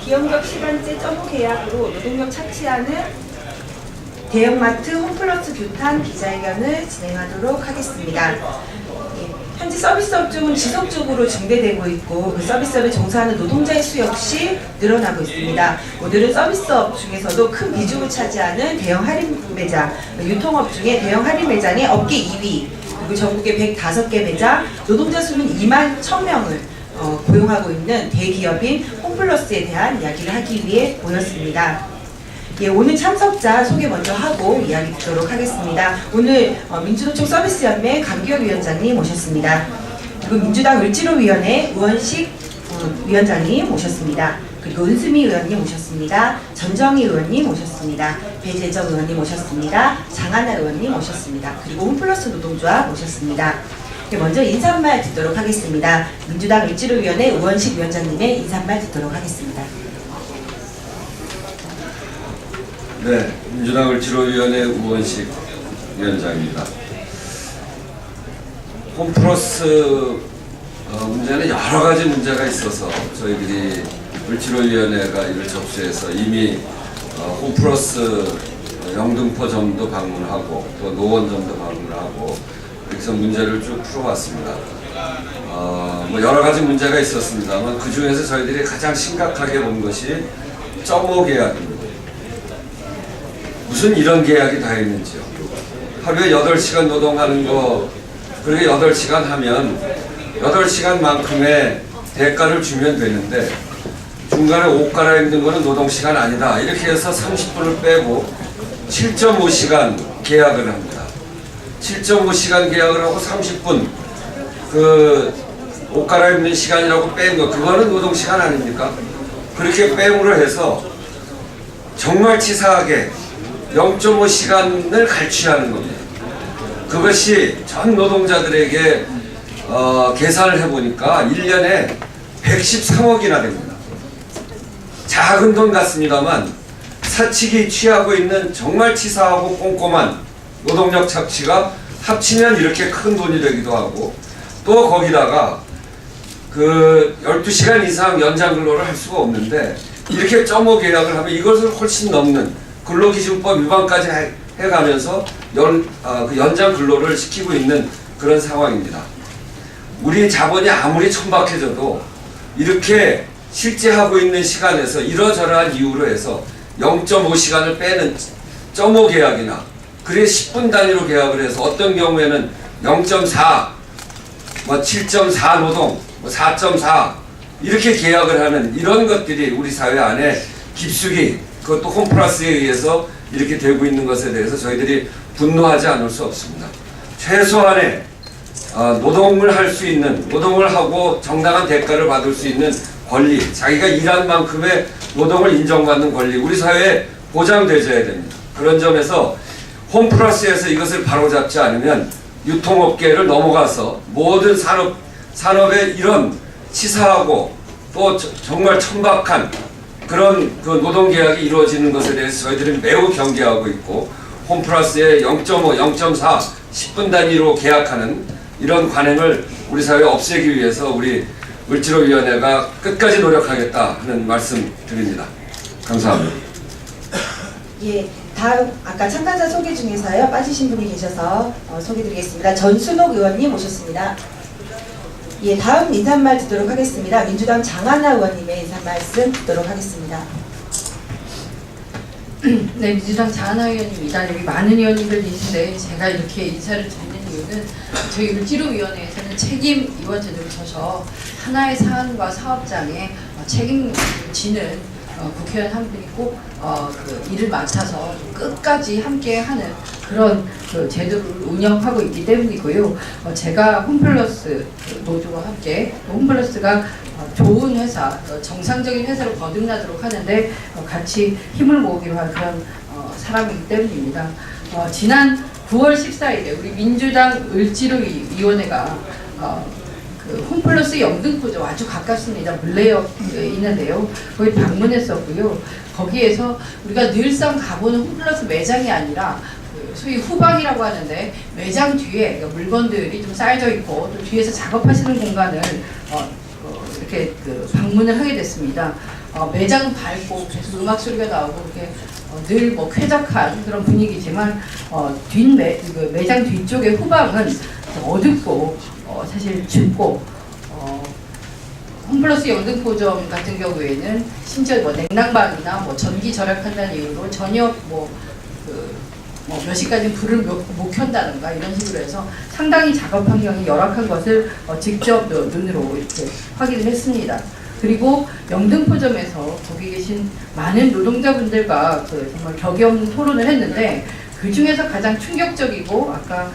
기형적 시간제 점호 계약으로 노동력 착취하는 대형마트 홈플러스 규탄 기자회견을 진행하도록 하겠습니다. 현재 서비스업 중은 지속적으로 증대되고 있고 그 서비스업에 종사하는 노동자의 수 역시 늘어나고 있습니다. 오늘은 서비스업 중에서도 큰 비중을 차지하는 대형 할인 매장, 유통업 중에 대형 할인 매장의 업계 2위, 그리고 전국에 105개 매장, 노동자 수는 2만 1,000명을 고용하고 있는 대기업인 홈플러스에 대한 이야기를 하기 위해 모였습니다. 예, 오늘 참석자 소개 먼저 하고 이야기 듣도록 하겠습니다. 오늘 민주노총 서비스연맹 강기혁 위원장님 모셨습니다. 그리고 민주당 을지로위원회 우원식 위원장님 모셨습니다. 그리고 은수미 의원님 모셨습니다. 전정희 의원님 모셨습니다. 배재정 의원님 모셨습니다. 장하나 의원님 모셨습니다. 그리고 홈플러스 노동조합 모셨습니다. 먼저 인사말 듣도록 하겠습니다. 민주당 을지로위원회 우원식 위원장님의 인사말 듣도록 하겠습니다. 네, 민주당 을지로위원회 우원식 위원장입니다. 홈플러스 문제는 여러 가지 문제가 있어서 저희들이 을지로위원회가 이를 접수해서 이미 홈플러스 영등포점도 방문하고 또 노원점도 방문하고 그래서 문제를 쭉 풀어왔습니다. 뭐 여러 가지 문제가 있었습니다만 그 중에서 저희들이 가장 심각하게 본 것이 점호 계약입니다. 무슨 이런 계약이 다 있는지요. 하루에 8시간 노동하는 거, 그렇게 8시간 하면 8시간만큼의 대가를 주면 되는데 중간에 옷 갈아입는 거는 노동시간 아니다. 이렇게 해서 30분을 빼고 7.5시간 계약을 합니다. 7.5시간 계약을 하고 30분 그 옷 갈아입는 시간이라고 뺀 거, 그거는 노동시간 아닙니까? 그렇게 빼므로 해서 정말 치사하게 0.5시간을 갈취하는 겁니다. 그것이 전 노동자들에게 계산을 해보니까 1년에 113억이나 됩니다. 작은 돈 같습니다만 사측이 취하고 있는 정말 치사하고 꼼꼼한 노동력 착취가 합치면 이렇게 큰 돈이 되기도 하고 또 거기다가 그 12시간 이상 연장 근로를 할 수가 없는데 이렇게 점호 계약을 하면 이것을 훨씬 넘는 근로기준법 위반까지 해가면서 그 연장 근로를 시키고 있는 그런 상황입니다. 우리 자본이 아무리 천박해져도 이렇게 실제 하고 있는 시간에서 이러저러한 이유로 해서 0.5시간을 빼는 점호 계약이나 그래 10분 단위로 계약을 해서 어떤 경우에는 0.4, 뭐 7.4 노동, 뭐 4.4 이렇게 계약을 하는 이런 것들이 우리 사회 안에 깊숙이 그것도 홈플러스에 의해서 이렇게 되고 있는 것에 대해서 저희들이 분노하지 않을 수 없습니다. 최소한의 노동을 할 수 있는, 노동을 하고 정당한 대가를 받을 수 있는 권리, 자기가 일한 만큼의 노동을 인정받는 권리, 우리 사회에 보장되어야 됩니다. 그런 점에서 홈플러스에서 이것을 바로잡지 않으면 유통업계를 넘어가서 모든 산업에 이런 치사하고 또 정말 천박한 그런 그 노동계약이 이루어지는 것에 대해서 저희들은 매우 경계하고 있고 홈플러스의 0.5, 0.4, 10분 단위로 계약하는 이런 관행을 우리 사회에 없애기 위해서 우리 을지로위원회가 끝까지 노력하겠다 하는 말씀 드립니다. 감사합니다. 예, 다음 아까 참가자 소개 중에서요 빠지신 분이 계셔서 소개드리겠습니다. 전순옥 의원님 모셨습니다. 예, 다음 인사말 듣도록 하겠습니다. 민주당 장하나 의원님의 인사말씀 듣도록 하겠습니다. 네, 민주당 장하나 의원입니다. 여기 많은 의원님들 계신데 제가 이렇게 인사를 드리는 이유는 저희 을지로위원회에서는 책임 위원 제도를 져서 하나의 사안과 사업장에 책임을 지는 국회의원 한 분이 꼭 그 일을 맡아서 끝까지 함께하는 그런 그 제도를 운영하고 있기 때문이고요. 제가 홈플러스 노조와 함께 홈플러스가 좋은 회사, 정상적인 회사로 거듭나도록 하는데 같이 힘을 모으기로 한 그런 사람이기 때문입니다. 지난 9월 14일에 우리 민주당 을지로위원회가 그 홈플러스 영등포점 아주 가깝습니다. 물레역에 있는데요. 거기 방문했었고요. 거기에서 우리가 늘상 가보는 홈플러스 매장이 아니라 그 소위 후방이라고 하는데 매장 뒤에 그러니까 물건들이 좀 쌓여져 있고 또 뒤에서 작업하시는 공간을 이렇게 그 방문을 하게 됐습니다. 매장 밝고 계속 음악 소리가 나오고 이렇게 늘 뭐 쾌적한 그런 분위기지만 매장 뒤쪽의 후방은 어둡고 사실 춥고 홈플러스 영등포점 같은 경우에는 심지어 뭐 냉난방이나 뭐 전기 절약한다는 이유로 저녁 몇 시까지 불을 못 켠다든가 이런 식으로 해서 상당히 작업 환경이 열악한 것을 직접 눈으로 이렇게 확인을 했습니다. 그리고 영등포점에서 거기 계신 많은 노동자분들과 정말 격이 없는 토론을 했는데 그 중에서 가장 충격적이고 아까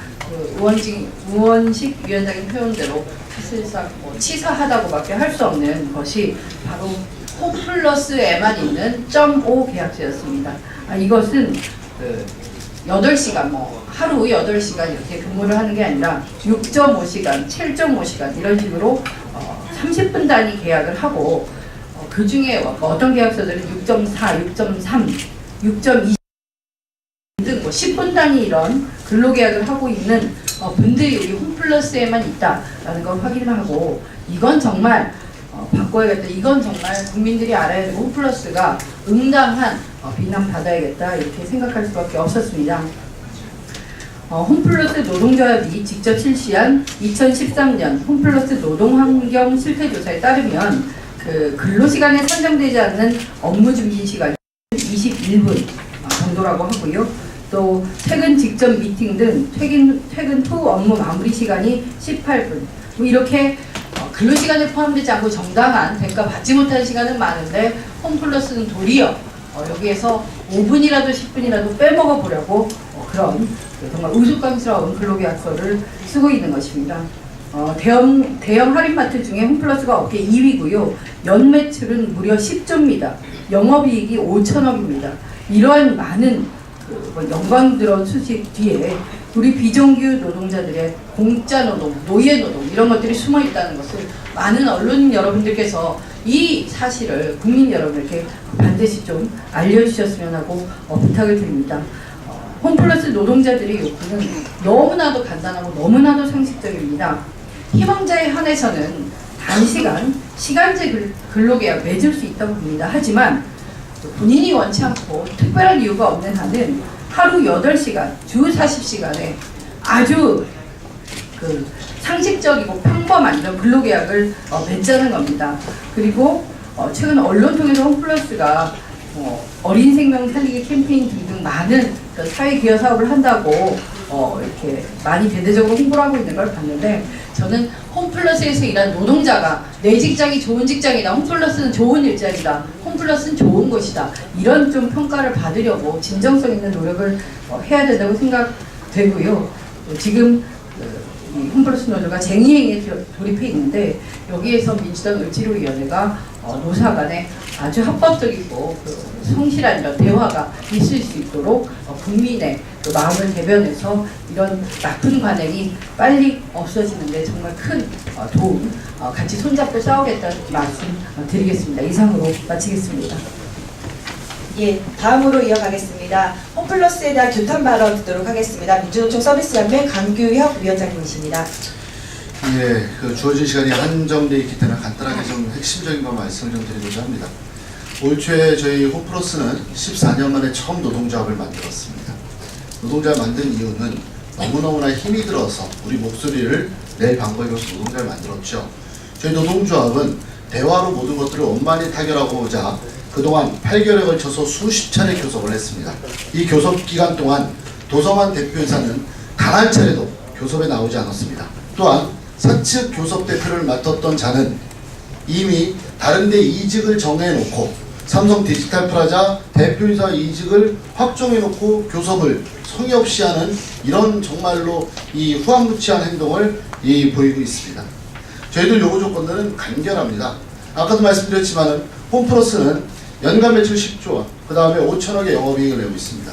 우원식 위원장님 표현대로 사실상 치사하다고밖에 할 수 없는 것이 바로 홈플러스에만 있는 0.5 계약제였습니다. 이것은 8시간 하루 8시간 이렇게 근무를 하는 게 아니라 6.5시간, 7.5시간 이런 식으로 30분 단위 계약을 하고 그 중에 어떤 계약서들은 6.4, 6.3, 6.2 등 10분 단위 이런 근로계약을 하고 있는 분들이 우리 홈플러스에만 있다라는 걸 확인하고 이건 정말 바꿔야겠다. 이건 정말 국민들이 알아야 되고 홈플러스가 응당한 비난받아야겠다 이렇게 생각할 수밖에 없었습니다. 홈플러스 노동조합이 직접 실시한 2013년 홈플러스 노동환경 실태조사에 따르면 근로시간에 산정되지 않는 업무 준비 시간이 21분 정도라고 하고요. 또 퇴근 직전 미팅 등 퇴근 후 업무 마무리 시간이 18분. 이렇게 근로시간에 포함되지 않고 정당한 대가 받지 못한 시간은 많은데 홈플러스는 도리어 여기에서 5분이라도 10분이라도 빼먹어 보려고 그런 정말 우스꽝스러운 근로계약서를 쓰고 있는 것입니다. 대형 할인마트 중에 홈플러스가 업계 2위고요. 연매출은 무려 10조입니다. 영업이익이 5천억입니다. 이러한 많은 영광 들어온 수식 뒤에 우리 비정규 노동자들의 공짜 노동, 노예 노동 이런 것들이 숨어 있다는 것을 많은 언론인 여러분들께서 이 사실을 국민 여러분에게 반드시 좀 알려주셨으면 하고 부탁을 드립니다. 홈플러스 노동자들의 요구는 너무나도 간단하고 너무나도 상식적입니다. 희망자에 한해서는 단시간, 시간제 근로계약 맺을 수 있다고 봅니다. 하지만 본인이 원치 않고 특별한 이유가 없는 한은 하루 8시간, 주 40시간에 아주 상식적이고 평범한 이런 근로계약을 맺자는 겁니다. 그리고 최근 언론 통해서 홈플러스가 어린 생명 살리기 캠페인 등등 많은 사회 기여 사업을 한다고 이렇게 많이 대대적으로 홍보를 하고 있는 걸 봤는데 저는 홈플러스에서 일한 노동자가 내 직장이 좋은 직장이다. 홈플러스는 좋은 일자리다. 홈플러스는 좋은 곳이다. 이런 좀 평가를 받으려고 진정성 있는 노력을 해야 된다고 생각되고요. 지금 이 홈플러스 노조가 쟁의행위에 돌입해 있는데 여기에서 민주당 을지로위원회가 노사 간에 아주 합법적이고 성실한 이런 대화가 있을 수 있도록 국민의 마음을 대변해서 이런 나쁜 관행이 빨리 없어지는데 정말 큰 도움, 같이 손잡고 싸우겠다는 말씀 드리겠습니다. 이상으로 마치겠습니다. 예, 다음으로 이어가겠습니다. 홈플러스에 대한 규탄 발언 듣도록 하겠습니다. 민주노총 서비스연맹 강규혁 위원장님이십니다. 예, 주어진 시간이 한정되어 있기 때문에 간단하게 좀 핵심적인 걸 말씀을 좀 드리고자 합니다. 올 초에 저희 홈플러스는 14년 만에 처음 노동조합을 만들었습니다. 노동조합을 만든 이유는 너무너무나 힘이 들어서 우리 목소리를 낼 방법이 없어서 노동조합을 만들었죠. 저희 노동조합은 대화로 모든 것들을 원만히 타결하고자 그동안 8개월에 걸쳐서 수십 차례 교섭을 했습니다. 이 교섭 기간 동안 도성환 대표이사는 단 한 차례도 교섭에 나오지 않았습니다. 또한 사측 교섭 대표를 맡았던 자는 이미 다른 데 이직을 정해놓고 삼성 디지털 프라자 대표이사 이직을 확정해놓고 교섭을 성의 없이 하는 이런 정말로 이 후한무치한 행동을 보이고 있습니다. 저희들 요구 조건들은 간결합니다. 아까도 말씀드렸지만 홈플러스는 연간 매출 10조, 그 다음에 5천억의 영업이익을 내고 있습니다.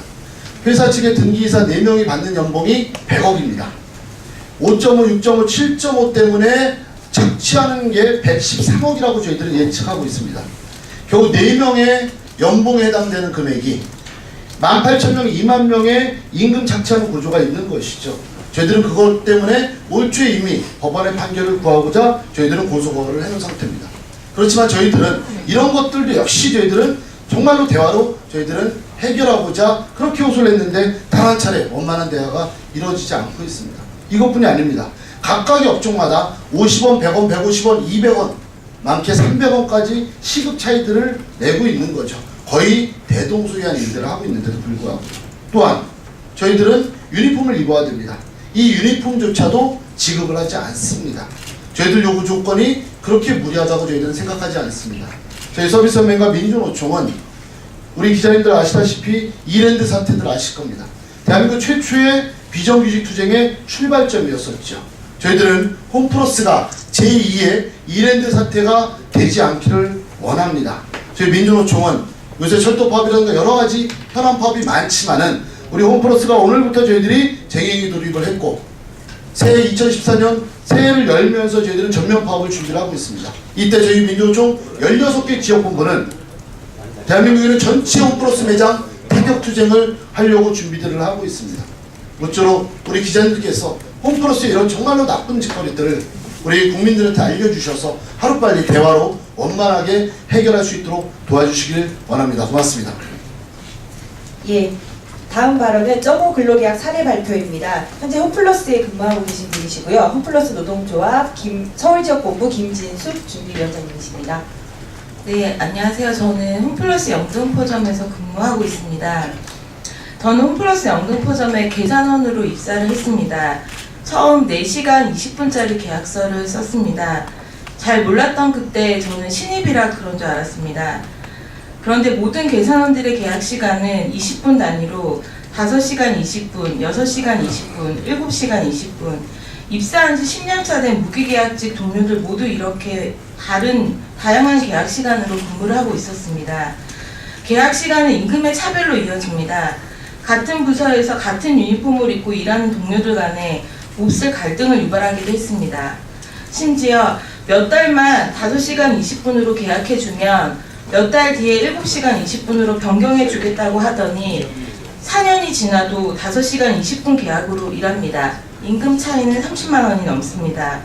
회사 측의 등기이사 4명이 받는 연봉이 100억입니다. 5.5, 6.5, 7.5 때문에 착취하는 게 113억이라고 저희들은 예측하고 있습니다. 겨우 4명의 연봉에 해당되는 금액이 18,000명, 2만 명의 임금 착취하는 구조가 있는 것이죠. 저희들은 그것 때문에 올 초에 이미 법원의 판결을 구하고자 저희들은 고소고발을 해놓은 상태입니다. 그렇지만 저희들은 이런 것들도 역시 저희들은 정말로 대화로 저희들은 해결하고자 그렇게 호소를 했는데 단 한 차례 원만한 대화가 이루어지지 않고 있습니다. 이것뿐이 아닙니다. 각각의 업종마다 50원, 100원, 150원, 200원, 많게 300원까지 시급 차이들을 내고 있는 거죠. 거의 대동소이한 일들을 하고 있는데도 불구하고 또한 저희들은 유니폼을 입어야 됩니다. 이 유니폼조차도 지급을 하지 않습니다. 저희들 요구 조건이 그렇게 무리하다고 저희들은 생각하지 않습니다. 저희 서비스연맹과 민주노총은 우리 기자님들 아시다시피 이랜드 사태들 아실 겁니다. 대한민국 최초의 비정규직 투쟁의 출발점이었었죠. 저희들은 홈플러스가 제2의 이랜드 사태가 되지 않기를 원합니다. 저희 민주노총은 요새 철도파업이라든가 여러가지 현안 파업이 많지만은 우리 홈플러스가 오늘부터 저희들이 쟁행에 돌입을 했고 새해 2014년 새해를 열면서 저희들은 전면 파업을 준비를 하고 있습니다. 이때 저희 민주노총 16개 지역본부는 대한민국에 있는 전체 홈플러스 매장 타격투쟁을 하려고 준비들을 하고 있습니다. 모쪼록 우리 기자님들께서 홈플러스의 이런 정말로 나쁜 짓거리들을 우리 국민들한테 알려주셔서 하루빨리 대화로 원만하게 해결할 수 있도록 도와주시길 원합니다. 고맙습니다. 예, 다음 발언은 점호 근로계약 사례 발표입니다. 현재 홈플러스에 근무하고 계신 분이시고요. 홈플러스 노동조합 서울지역본부 김진숙 준비위원장님이십니다. 네, 안녕하세요. 저는 홈플러스 영등포점에서 근무하고 있습니다. 저는 홈플러스 영등포점에 계산원으로 입사를 했습니다. 처음 4시간 20분짜리 계약서를 썼습니다. 잘 몰랐던 그때 저는 신입이라 그런 줄 알았습니다. 그런데 모든 계산원들의 계약 시간은 20분 단위로 5시간 20분, 6시간 20분, 7시간 20분, 입사한 지 10년차 된 무기계약직 동료들 모두 이렇게 다양한 계약 시간으로 근무를 하고 있었습니다. 계약 시간은 임금의 차별로 이어집니다. 같은 부서에서 같은 유니폼을 입고 일하는 동료들 간에 몹쓸 갈등을 유발하기도 했습니다. 심지어 몇 달만 5시간 20분으로 계약해주면 몇 달 뒤에 7시간 20분으로 변경해주겠다고 하더니 4년이 지나도 5시간 20분 계약으로 일합니다. 임금 차이는 30만 원이 넘습니다.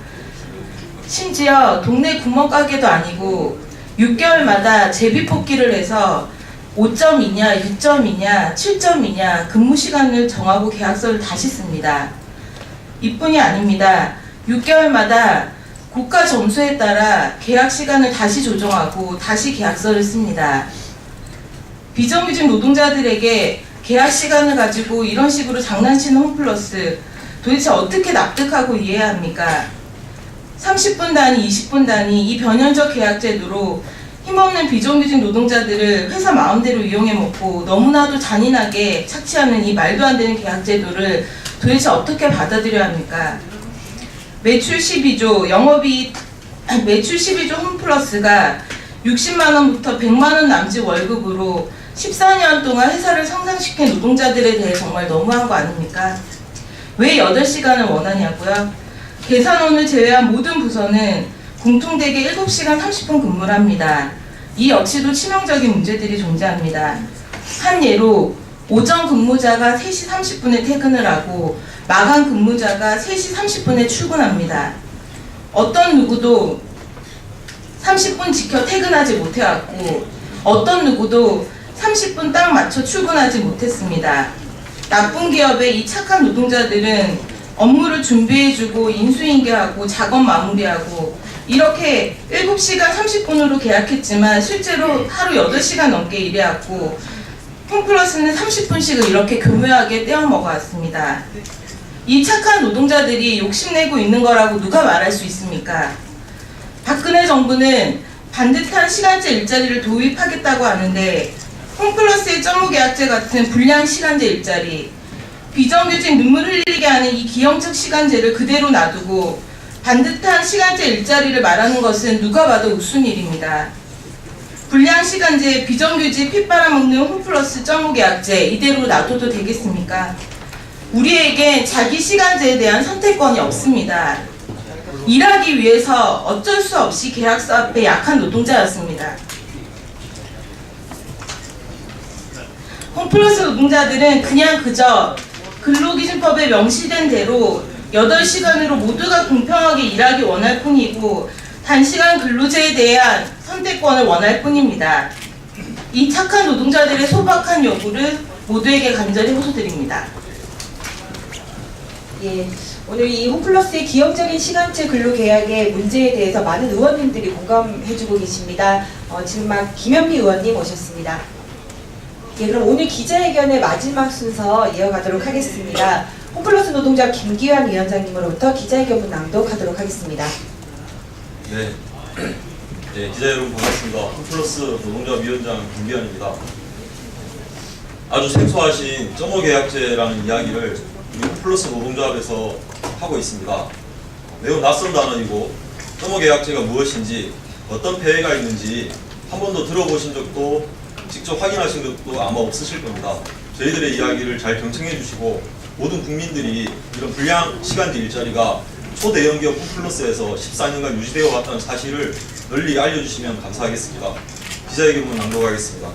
심지어 동네 구멍가게도 아니고 6개월마다 제비뽑기를 해서 5점이냐, 6점이냐, 7점이냐 근무 시간을 정하고 계약서를 다시 씁니다. 이뿐이 아닙니다. 6개월마다 고가 점수에 따라 계약 시간을 다시 조정하고 다시 계약서를 씁니다. 비정규직 노동자들에게 계약 시간을 가지고 이런 식으로 장난치는 홈플러스 도대체 어떻게 납득하고 이해해야 합니까? 30분 단위, 20분 단위 이 변현적 계약 제도로 힘없는 비정규직 노동자들을 회사 마음대로 이용해 먹고 너무나도 잔인하게 착취하는 이 말도 안 되는 계약 제도를 도대체 어떻게 받아들여야 합니까? 매출 12조, 영업이익 매출 12조 홈플러스가 60만 원부터 100만 원 남짓 월급으로 14년 동안 회사를 성장시킨 노동자들에 대해 정말 너무한 거 아닙니까? 왜 8시간을 원하냐고요? 계산원을 제외한 모든 부서는 공통되게 7시간 30분 근무를 합니다. 이 역시도 치명적인 문제들이 존재합니다. 한 예로 오전 근무자가 3시 30분에 퇴근을 하고 마감 근무자가 3시 30분에 출근합니다. 어떤 누구도 30분 지켜 퇴근하지 못해왔고 어떤 누구도 30분 딱 맞춰 출근하지 못했습니다. 나쁜 기업의 이 착한 노동자들은 업무를 준비해주고 인수인계하고 작업 마무리하고 이렇게 7시간 30분으로 계약했지만 실제로 하루 8시간 넘게 일해왔고 홈플러스는 30분씩을 이렇게 교묘하게 떼어먹어왔습니다. 이 착한 노동자들이 욕심내고 있는 거라고 누가 말할 수 있습니까? 박근혜 정부는 반듯한 시간제 일자리를 도입하겠다고 하는데 홈플러스의 점무계약제 같은 불량 시간제 일자리, 비정규직 눈물 흘리게 하는 이 기형적 시간제를 그대로 놔두고 반듯한 시간제 일자리를 말하는 것은 누가 봐도 우스운 일입니다. 불량 시간제, 비정규직 핏 빨아먹는 홈플러스 점무계약제 이대로 놔둬도 되겠습니까? 우리에게 자기 시간제에 대한 선택권이 없습니다. 일하기 위해서 어쩔 수 없이 계약서 앞에 약한 노동자였습니다. 홈플러스 노동자들은 그냥 그저 근로기준법에 명시된 대로 8시간으로 모두가 공평하게 일하기 원할 뿐이고 단시간 근로제에 대한 선택권을 원할 뿐입니다. 이 착한 노동자들의 소박한 요구를 모두에게 간절히 호소드립니다. 예, 오늘 이 홈플러스의 기형적인 시간제 근로계약의 문제에 대해서 많은 의원님들이 공감해주고 계십니다. 지금 막 김현미 의원님 오셨습니다. 예, 그럼 오늘 기자회견의 마지막 순서 이어가도록 하겠습니다. 홈플러스 노동자 김기환 위원장님으로부터 기자회견문 낭독하도록 하겠습니다. 네. 네, 기자 여러분 반갑습니다. 홈플러스 노동자 위원장 김기환입니다. 아주 생소하신 점호계약제라는 이야기를 우리 홈플러스 노동조합에서 하고 있습니다. 매우 낯선 단어이고 점호계약제가 무엇인지 어떤 폐해가 있는지 한 번도 들어보신 적도 직접 확인하신 것도 아마 없으실 겁니다. 저희들의 이야기를 잘 경청해 주시고 모든 국민들이 이런 불량 시간제 일자리가 초대형 기업 홈플러스에서 14년간 유지되어 왔다는 사실을 널리 알려주시면 감사하겠습니다. 기자회견문 낭독하겠습니다.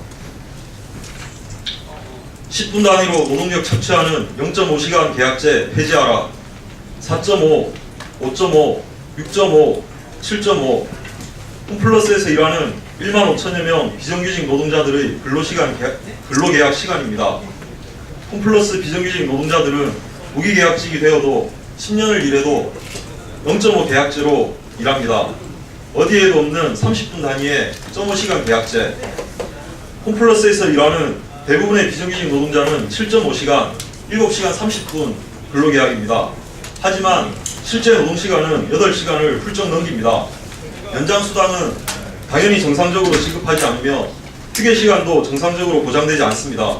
10분 단위로 노동력 착취하는 0.5시간 계약제 폐지하라. 4.5, 5.5, 6.5, 7.5 홈플러스에서 일하는 1만 5천여 명 비정규직 노동자들의 근로계약 시간입니다. 홈플러스 비정규직 노동자들은 무기계약직이 되어도 10년을 일해도 0.5 계약제로 일합니다. 어디에도 없는 30분 단위의 0.5시간 계약제. 홈플러스에서 일하는 대부분의 비정규직 노동자는 7.5시간, 7시간 30분 근로계약입니다. 하지만 실제 노동시간은 8시간을 훌쩍 넘깁니다. 연장수당은 당연히 정상적으로 지급하지 않으며 휴게시간도 정상적으로 보장되지 않습니다.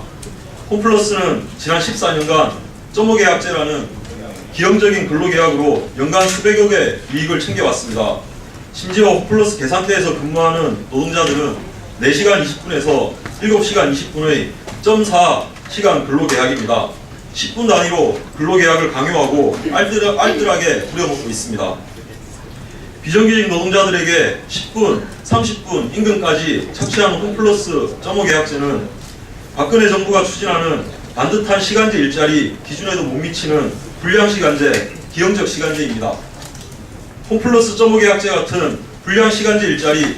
홈플러스는 지난 14년간 0.5계약제라는 기형적인 근로계약으로 연간 수백여 개 이익을 챙겨왔습니다. 심지어 홈플러스 계산대에서 근무하는 노동자들은 4시간 20분에서 7시간 20분의 0.4시간 근로계약입니다. 10분 단위로 근로계약을 강요하고 알뜰하게 부려먹고 있습니다. 비정규직 노동자들에게 10분, 30분 임금까지 착취하는 홈플러스 0.5계약제는 박근혜 정부가 추진하는 반듯한 시간제 일자리 기준에도 못 미치는 불량시간제, 기형적 시간제입니다. 홈플러스 0.5계약제 같은 불량시간제 일자리,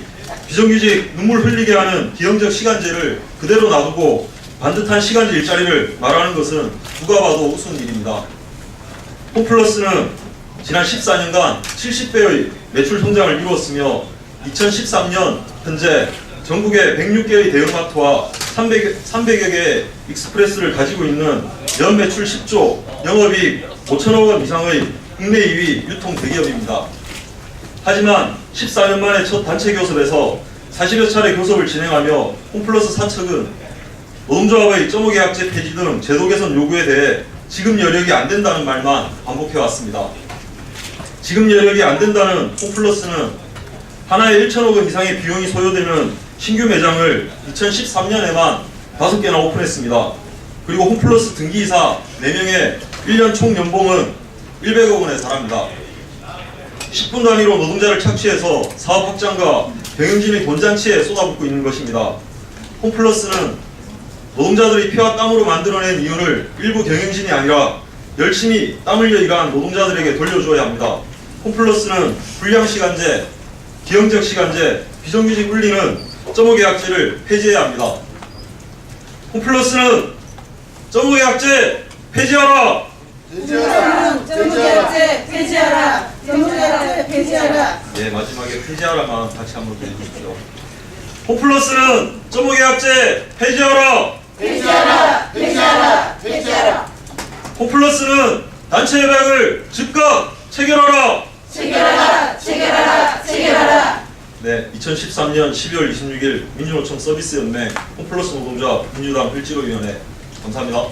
비정규직 눈물 흘리게 하는 기형적 시간제를 그대로 놔두고 반듯한 시간제 일자리를 말하는 것은 누가 봐도 우스운 일입니다. 홈플러스는 지난 14년간 70배의 매출 성장을 이루었으며 2013년 현재 전국의 106개의 대형마트와 300여 개의 익스프레스를 가지고 있는 연 매출 10조, 영업이익 5천억 원 이상의 국내 2위 유통 대기업입니다. 하지만 14년 만에 첫 단체 교섭에서 40여 차례 교섭을 진행하며 홈플러스 사측은 노동조합의 0.5계약제 폐지 등 제도 개선 요구에 대해 지금 여력이 안 된다는 말만 반복해왔습니다. 지금 여력이 안 된다는 홈플러스는 하나에 1천억 원 이상의 비용이 소요되는 신규 매장을 2013년에만 5개나 오픈했습니다. 그리고 홈플러스 등기이사 4명의 1년 총 연봉은 100억 원에 달합니다. 10분 단위로 노동자를 착취해서 사업 확장과 경영진의 돈잔치에 쏟아붓고 있는 것입니다. 홈플러스는 노동자들이 피와 땀으로 만들어낸 이윤을 일부 경영진이 아니라 열심히 땀 흘려 일한 노동자들에게 돌려주어야 합니다. 홈플러스는 불량시간제, 기형적 시간제, 비정규직 울리는 0.5계약제를 폐지해야 합니다. 홈플러스는 0.5계약제 폐지하라! 점호계약제 폐지하라! 점호계약제 폐지하라! 네, 마지막에 폐지하라만 같이 한번 해주십시오. 홈플러스는 0.5계약제 폐지하라! 폐지하라! 폐지하라! 폐지하라! 홈플러스는 단체 협약을 즉각 체결하라! 체결하라! 체결하라! 체결하라! 네, 2013년 12월 26일 민주노총 서비스연맹 홈플러스 노동자 민주당 필지로위원회 감사합니다.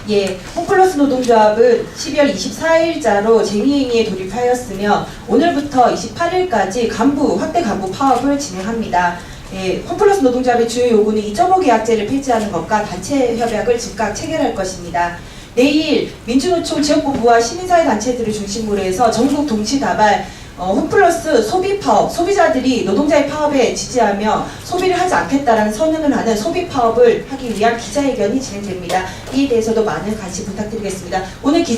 예, 홈플러스 노동조합은 12월 24일자로 쟁의행위에 돌입하였으며 오늘부터 28일까지 확대 간부 파업을 진행합니다. 예, 홈플러스 노동조합의 주요 요구는 2.5계약제를 폐지하는 것과 단체 협약을 즉각 체결할 것입니다. 내일 민주노총 지역본부와 시민사회 단체들을 중심으로 해서 전국 동시다발 홈플러스 소비파업, 소비자들이 노동자의 파업에 지지하며 소비를 하지 않겠다라는 선언을 하는 소비파업을 하기 위한 기자회견이 진행됩니다. 이에 대해서도 많은 관심 부탁드리겠습니다. 오늘 기자